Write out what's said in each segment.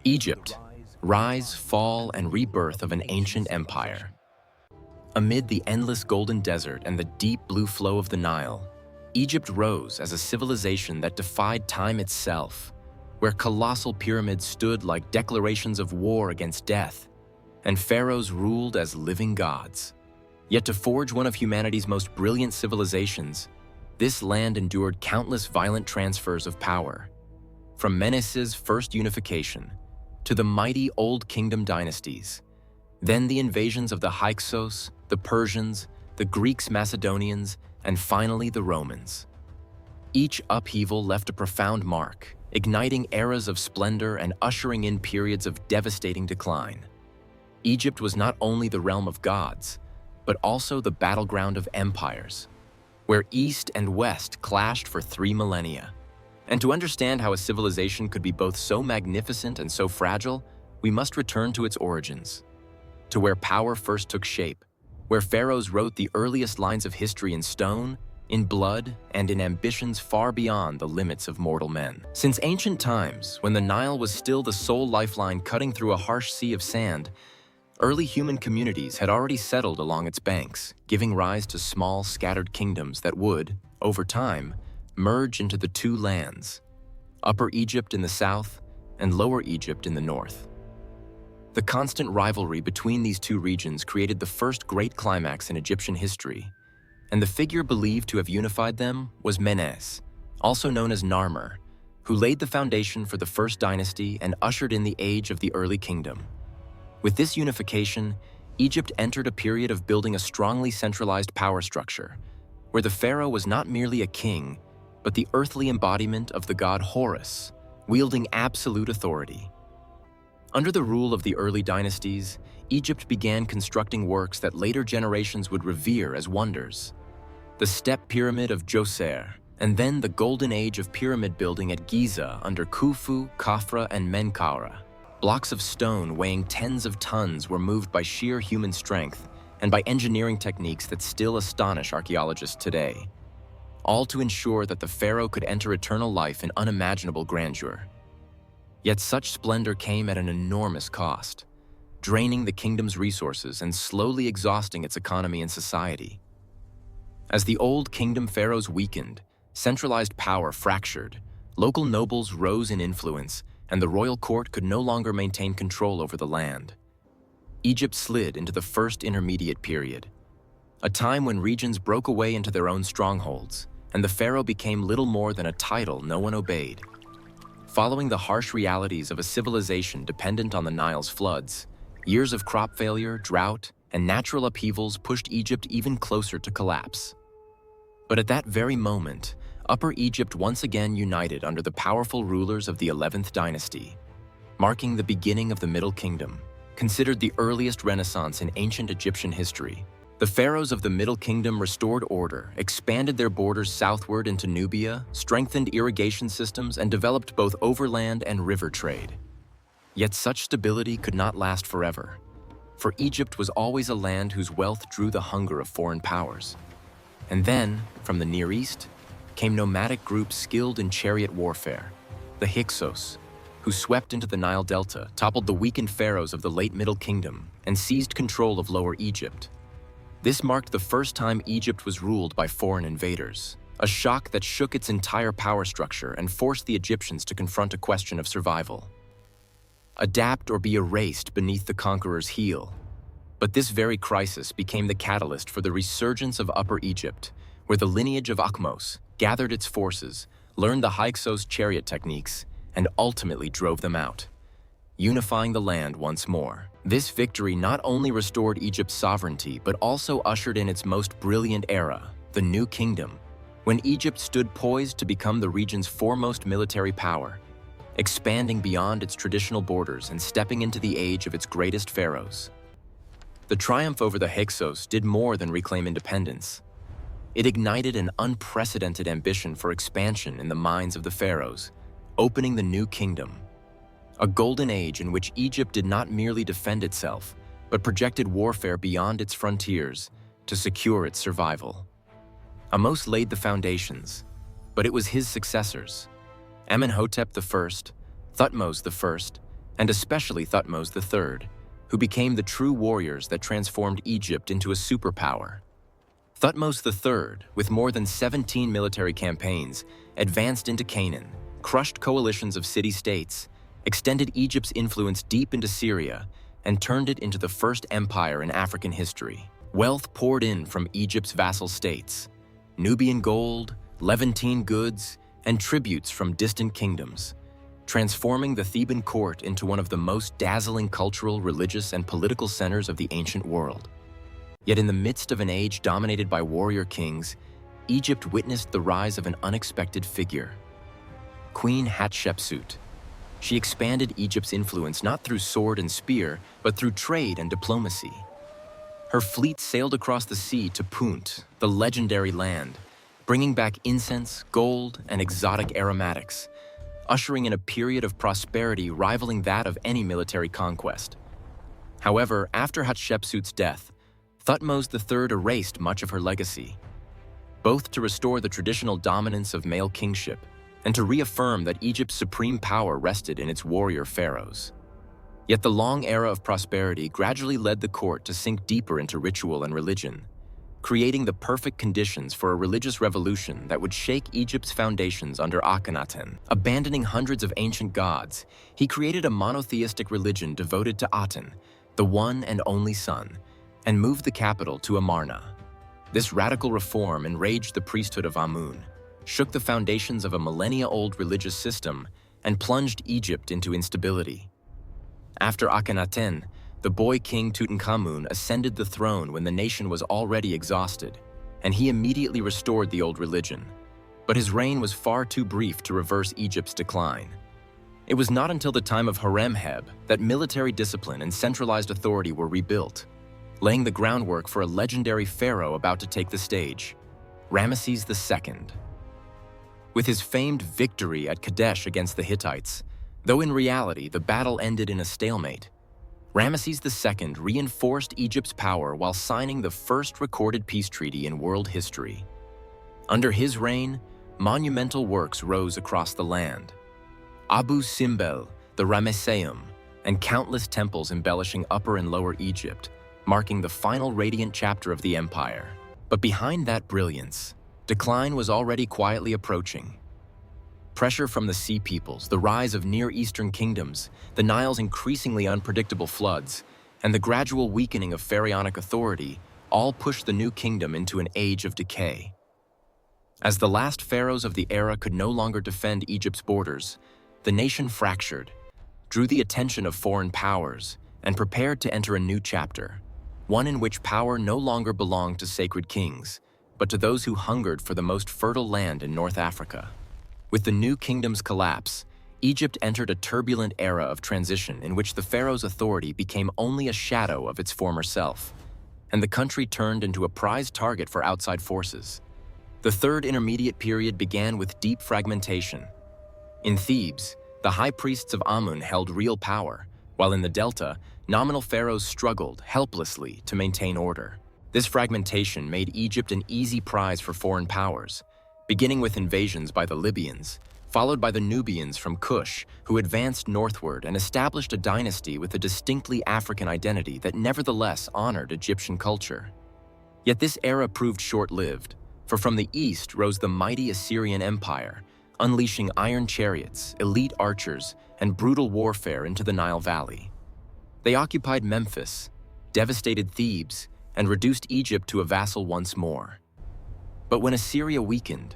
Egypt, rise, fall, and rebirth of an ancient empire. Amid the endless golden desert and the deep blue flow of the Nile, Egypt rose as a civilization that defied time itself, where colossal pyramids stood like declarations of war against death, and pharaohs ruled as living gods. Yet to forge one of humanity's most brilliant civilizations, this land endured countless violent transfers of power. From Menes's first unification to the mighty Old Kingdom dynasties, then the invasions of the Hyksos, the Persians, the Greeks, Macedonians, and finally the Romans. Each upheaval left a profound mark, igniting eras of splendor and ushering in periods of devastating decline. Egypt was not only the realm of gods, but also the battleground of empires, where East and West clashed for 3 millennia. And to understand how a civilization could be both so magnificent and so fragile, we must return to its origins, to where power first took shape, where pharaohs wrote the earliest lines of history in stone, in blood, and in ambitions far beyond the limits of mortal men. Since ancient times, when the Nile was still the sole lifeline cutting through a harsh sea of sand, early human communities had already settled along its banks, giving rise to small, scattered kingdoms that would, over time, merge into the two lands, Upper Egypt in the south and Lower Egypt in the north. The constant rivalry between these two regions created the first great climax in Egyptian history, and the figure believed to have unified them was Menes, also known as Narmer, who laid the foundation for the first dynasty and ushered in the age of the early kingdom. With this unification, Egypt entered a period of building a strongly centralized power structure, where the pharaoh was not merely a king, but the earthly embodiment of the god Horus, wielding absolute authority. Under the rule of the early dynasties, Egypt began constructing works that later generations would revere as wonders. The Step Pyramid of Djoser, and then the golden age of pyramid building at Giza under Khufu, Khafra, and Menkaura. Blocks of stone weighing tens of tons were moved by sheer human strength and by engineering techniques that still astonish archaeologists today, all to ensure that the pharaoh could enter eternal life in unimaginable grandeur. Yet such splendor came at an enormous cost, draining the kingdom's resources and slowly exhausting its economy and society. As the old kingdom pharaohs weakened, centralized power fractured, local nobles rose in influence, and the royal court could no longer maintain control over the land. Egypt slid into the first intermediate period, a time when regions broke away into their own strongholds, and the pharaoh became little more than a title no one obeyed. Following the harsh realities of a civilization dependent on the Nile's floods, years of crop failure, drought, and natural upheavals pushed Egypt even closer to collapse. But at that very moment, Upper Egypt once again united under the powerful rulers of the 11th dynasty, marking the beginning of the Middle Kingdom, considered the earliest Renaissance in ancient Egyptian history. The pharaohs of the Middle Kingdom restored order, expanded their borders southward into Nubia, strengthened irrigation systems, and developed both overland and river trade. Yet such stability could not last forever, for Egypt was always a land whose wealth drew the hunger of foreign powers. And then, from the Near East, came nomadic groups skilled in chariot warfare, the Hyksos, who swept into the Nile Delta, toppled the weakened pharaohs of the late Middle Kingdom, and seized control of Lower Egypt. This marked the first time Egypt was ruled by foreign invaders, a shock that shook its entire power structure and forced the Egyptians to confront a question of survival. Adapt or be erased beneath the conqueror's heel. But this very crisis became the catalyst for the resurgence of Upper Egypt, where the lineage of Akhmos gathered its forces, learned the Hyksos chariot techniques, and ultimately drove them out, unifying the land once more. This victory not only restored Egypt's sovereignty, but also ushered in its most brilliant era, the New Kingdom, when Egypt stood poised to become the region's foremost military power, expanding beyond its traditional borders and stepping into the age of its greatest pharaohs. The triumph over the Hyksos did more than reclaim independence. It ignited an unprecedented ambition for expansion in the minds of the pharaohs, opening the New Kingdom, a golden age in which Egypt did not merely defend itself, but projected warfare beyond its frontiers to secure its survival. Ahmose laid the foundations, but it was his successors, Amenhotep I, Thutmose I, and especially Thutmose III, who became the true warriors that transformed Egypt into a superpower. Thutmose III, with more than 17 military campaigns, advanced into Canaan, crushed coalitions of city-states, extended Egypt's influence deep into Syria, and turned it into the first empire in African history. Wealth poured in from Egypt's vassal states: Nubian gold, Levantine goods, and tributes from distant kingdoms, transforming the Theban court into one of the most dazzling cultural, religious, and political centers of the ancient world. Yet in the midst of an age dominated by warrior kings, Egypt witnessed the rise of an unexpected figure: Queen Hatshepsut. She expanded Egypt's influence not through sword and spear, but through trade and diplomacy. Her fleet sailed across the sea to Punt, the legendary land, bringing back incense, gold, and exotic aromatics, ushering in a period of prosperity rivaling that of any military conquest. However, after Hatshepsut's death, Thutmose III erased much of her legacy, both to restore the traditional dominance of male kingship and to reaffirm that Egypt's supreme power rested in its warrior pharaohs. Yet the long era of prosperity gradually led the court to sink deeper into ritual and religion, creating the perfect conditions for a religious revolution that would shake Egypt's foundations under Akhenaten. Abandoning hundreds of ancient gods, he created a monotheistic religion devoted to Aten, the one and only sun, and moved the capital to Amarna. This radical reform enraged the priesthood of Amun, shook the foundations of a millennia-old religious system, and plunged Egypt into instability. After Akhenaten, the boy king Tutankhamun ascended the throne when the nation was already exhausted, and he immediately restored the old religion. But his reign was far too brief to reverse Egypt's decline. It was not until the time of Horemheb that military discipline and centralized authority were rebuilt, laying the groundwork for a legendary pharaoh about to take the stage: Ramesses II. With his famed victory at Kadesh against the Hittites, though in reality the battle ended in a stalemate, Ramesses II reinforced Egypt's power while signing the first recorded peace treaty in world history. Under his reign, monumental works rose across the land: Abu Simbel, the Ramesseum, and countless temples embellishing Upper and Lower Egypt, marking the final radiant chapter of the empire. But behind that brilliance, decline was already quietly approaching. Pressure from the Sea Peoples, the rise of Near Eastern kingdoms, the Nile's increasingly unpredictable floods, and the gradual weakening of pharaonic authority all pushed the new kingdom into an age of decay. As the last pharaohs of the era could no longer defend Egypt's borders, the nation fractured, drew the attention of foreign powers, and prepared to enter a new chapter, one in which power no longer belonged to sacred kings, but to those who hungered for the most fertile land in North Africa. With the new kingdom's collapse, Egypt entered a turbulent era of transition in which the pharaoh's authority became only a shadow of its former self, and the country turned into a prized target for outside forces. The third intermediate period began with deep fragmentation. In Thebes, the high priests of Amun held real power, while in the Delta, nominal pharaohs struggled helplessly to maintain order. This fragmentation made Egypt an easy prize for foreign powers, beginning with invasions by the Libyans, followed by the Nubians from Kush, who advanced northward and established a dynasty with a distinctly African identity that nevertheless honored Egyptian culture. Yet this era proved short-lived, for from the east rose the mighty Assyrian Empire, unleashing iron chariots, elite archers, and brutal warfare into the Nile Valley. They occupied Memphis, devastated Thebes, and reduced Egypt to a vassal once more. But when Assyria weakened,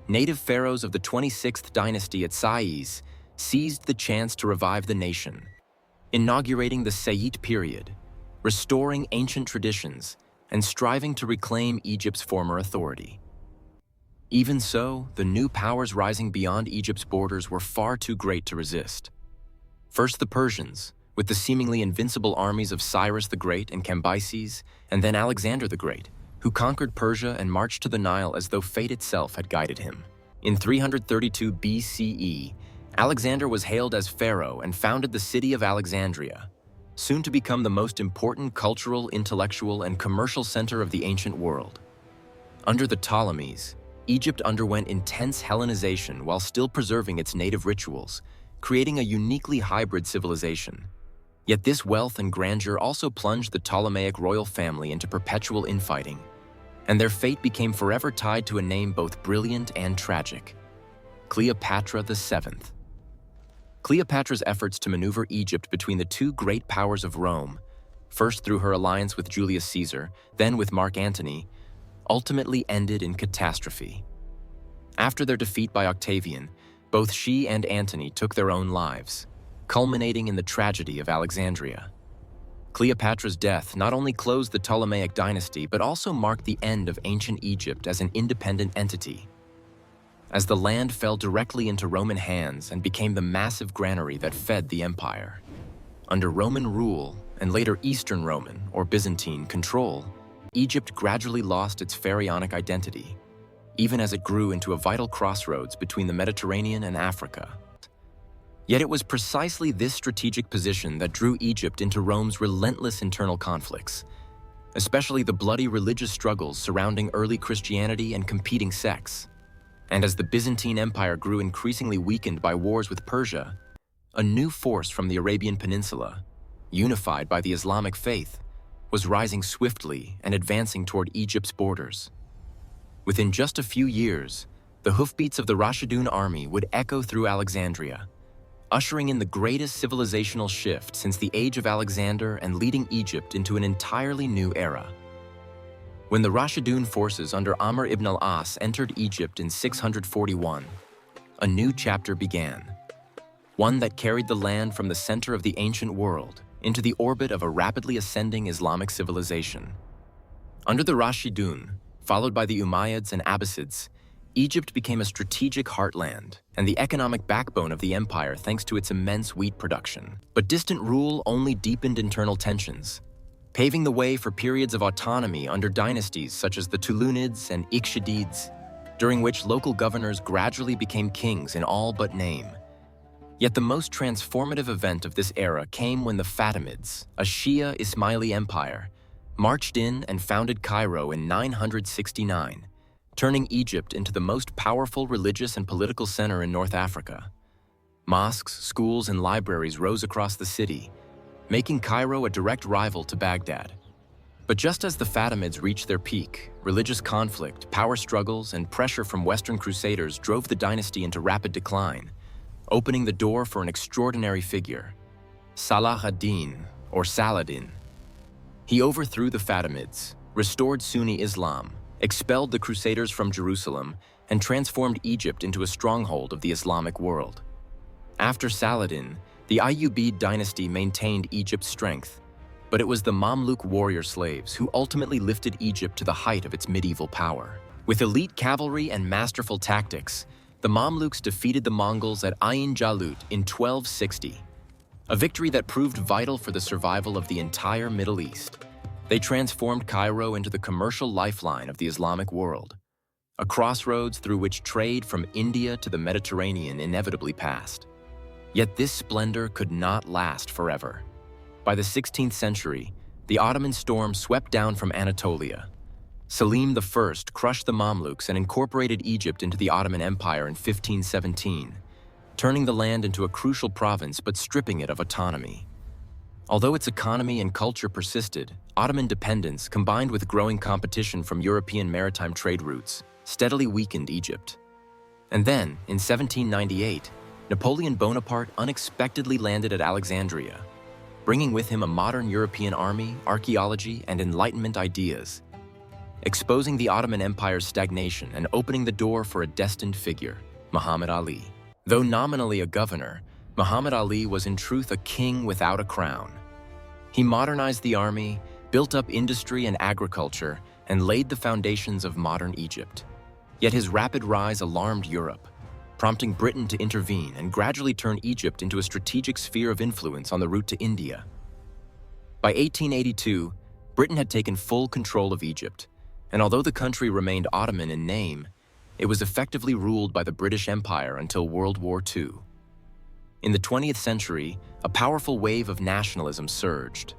native pharaohs of the 26th dynasty at Sais seized the chance to revive the nation, inaugurating the Sayyid period, restoring ancient traditions, and striving to reclaim Egypt's former authority. Even so, the new powers rising beyond Egypt's borders were far too great to resist. First the Persians, with the seemingly invincible armies of Cyrus the Great and Cambyses, and then Alexander the Great, who conquered Persia and marched to the Nile as though fate itself had guided him. In 332 BCE, Alexander was hailed as pharaoh and founded the city of Alexandria, soon to become the most important cultural, intellectual, and commercial center of the ancient world. Under the Ptolemies, Egypt underwent intense Hellenization while still preserving its native rituals, creating a uniquely hybrid civilization. Yet this wealth and grandeur also plunged the Ptolemaic royal family into perpetual infighting, and their fate became forever tied to a name both brilliant and tragic: Cleopatra VII. Cleopatra's efforts to maneuver Egypt between the two great powers of Rome, first through her alliance with Julius Caesar, then with Mark Antony, ultimately ended in catastrophe. After their defeat by Octavian, both she and Antony took their own lives, culminating in the tragedy of Alexandria. Cleopatra's death not only closed the Ptolemaic dynasty, but also marked the end of ancient Egypt as an independent entity, as the land fell directly into Roman hands and became the massive granary that fed the empire. Under Roman rule, and later Eastern Roman or Byzantine control, Egypt gradually lost its pharaonic identity, even as it grew into a vital crossroads between the Mediterranean and Africa. Yet it was precisely this strategic position that drew Egypt into Rome's relentless internal conflicts, especially the bloody religious struggles surrounding early Christianity and competing sects. And as the Byzantine Empire grew increasingly weakened by wars with Persia, a new force from the Arabian Peninsula, unified by the Islamic faith, was rising swiftly and advancing toward Egypt's borders. Within just a few years, the hoofbeats of the Rashidun army would echo through Alexandria, ushering in the greatest civilizational shift since the age of Alexander and leading Egypt into an entirely new era. When the Rashidun forces under Amr ibn al-As entered Egypt in 641, a new chapter began, one that carried the land from the center of the ancient world into the orbit of a rapidly ascending Islamic civilization. Under the Rashidun, followed by the Umayyads and Abbasids, Egypt became a strategic heartland and the economic backbone of the empire thanks to its immense wheat production. But distant rule only deepened internal tensions, paving the way for periods of autonomy under dynasties such as the Tulunids and Ikhshidids, during which local governors gradually became kings in all but name. Yet the most transformative event of this era came when the Fatimids, a Shia Ismaili empire, marched in and founded Cairo in 969, turning Egypt into the most powerful religious and political center in North Africa. Mosques, schools, and libraries rose across the city, making Cairo a direct rival to Baghdad. But just as the Fatimids reached their peak, religious conflict, power struggles, and pressure from Western crusaders drove the dynasty into rapid decline, opening the door for an extraordinary figure, Salah ad-Din, or Saladin. He overthrew the Fatimids, restored Sunni Islam, expelled the Crusaders from Jerusalem, and transformed Egypt into a stronghold of the Islamic world. After Saladin, the Ayyubid dynasty maintained Egypt's strength, but it was the Mamluk warrior slaves who ultimately lifted Egypt to the height of its medieval power. With elite cavalry and masterful tactics, the Mamluks defeated the Mongols at Ain Jalut in 1260, a victory that proved vital for the survival of the entire Middle East. They transformed Cairo into the commercial lifeline of the Islamic world, a crossroads through which trade from India to the Mediterranean inevitably passed. Yet this splendor could not last forever. By the 16th century, the Ottoman storm swept down from Anatolia. Selim I crushed the Mamluks and incorporated Egypt into the Ottoman Empire in 1517, turning the land into a crucial province but stripping it of autonomy. Although its economy and culture persisted, Ottoman dependence, combined with growing competition from European maritime trade routes, steadily weakened Egypt. And then, in 1798, Napoleon Bonaparte unexpectedly landed at Alexandria, bringing with him a modern European army, archaeology, and Enlightenment ideas, exposing the Ottoman Empire's stagnation and opening the door for a destined figure, Muhammad Ali. Though nominally a governor, Muhammad Ali was in truth a king without a crown. He modernized the army, built up industry and agriculture, and laid the foundations of modern Egypt. Yet his rapid rise alarmed Europe, prompting Britain to intervene and gradually turn Egypt into a strategic sphere of influence on the route to India. By 1882, Britain had taken full control of Egypt, and although the country remained Ottoman in name, it was effectively ruled by the British Empire until World War II. In the 20th century, a powerful wave of nationalism surged.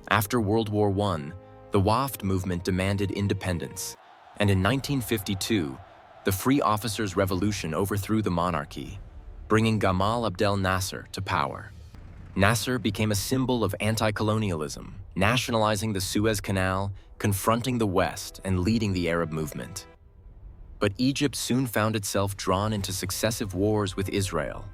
After World War I, the Wafd movement demanded independence, and in 1952, the Free Officers' Revolution overthrew the monarchy, bringing Gamal Abdel Nasser to power. Nasser became a symbol of anti-colonialism, nationalizing the Suez Canal, confronting the West, and leading the Arab movement. But Egypt soon found itself drawn into successive wars with Israel.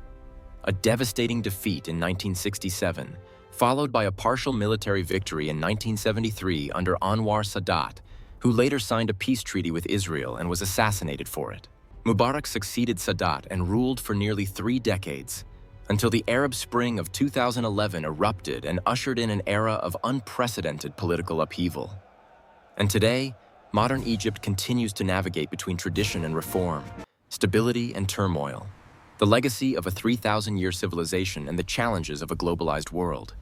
A devastating defeat in 1967, followed by a partial military victory in 1973 under Anwar Sadat, who later signed a peace treaty with Israel and was assassinated for it. Mubarak succeeded Sadat and ruled for nearly 3 decades, until the Arab Spring of 2011 erupted and ushered in an era of unprecedented political upheaval. And today, modern Egypt continues to navigate between tradition and reform, stability and turmoil, the legacy of a 3,000-year civilization and the challenges of a globalized world.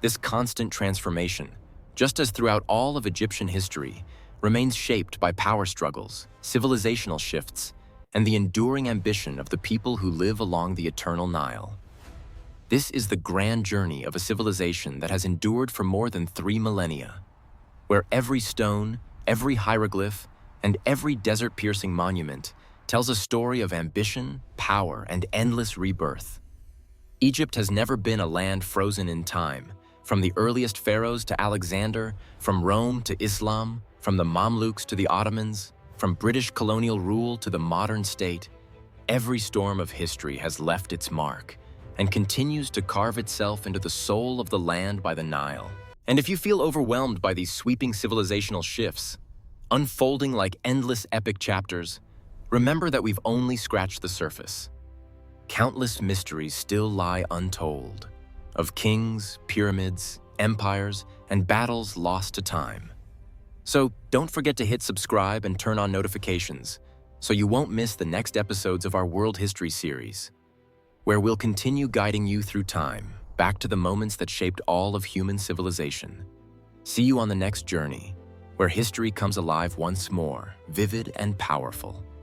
This constant transformation, just as throughout all of Egyptian history, remains shaped by power struggles, civilizational shifts, and the enduring ambition of the people who live along the eternal Nile. This is the grand journey of a civilization that has endured for more than 3 millennia, where every stone, every hieroglyph, and every desert-piercing monument tells a story of ambition, power, and endless rebirth. Egypt has never been a land frozen in time, from the earliest pharaohs to Alexander, from Rome to Islam, from the Mamluks to the Ottomans, from British colonial rule to the modern state. Every storm of history has left its mark and continues to carve itself into the soul of the land by the Nile. And if you feel overwhelmed by these sweeping civilizational shifts, unfolding like endless epic chapters, remember that we've only scratched the surface. Countless mysteries still lie untold, of kings, pyramids, empires, and battles lost to time. So don't forget to hit subscribe and turn on notifications so you won't miss the next episodes of our World History series, where we'll continue guiding you through time, back to the moments that shaped all of human civilization. See you on the next journey, where history comes alive once more, vivid and powerful.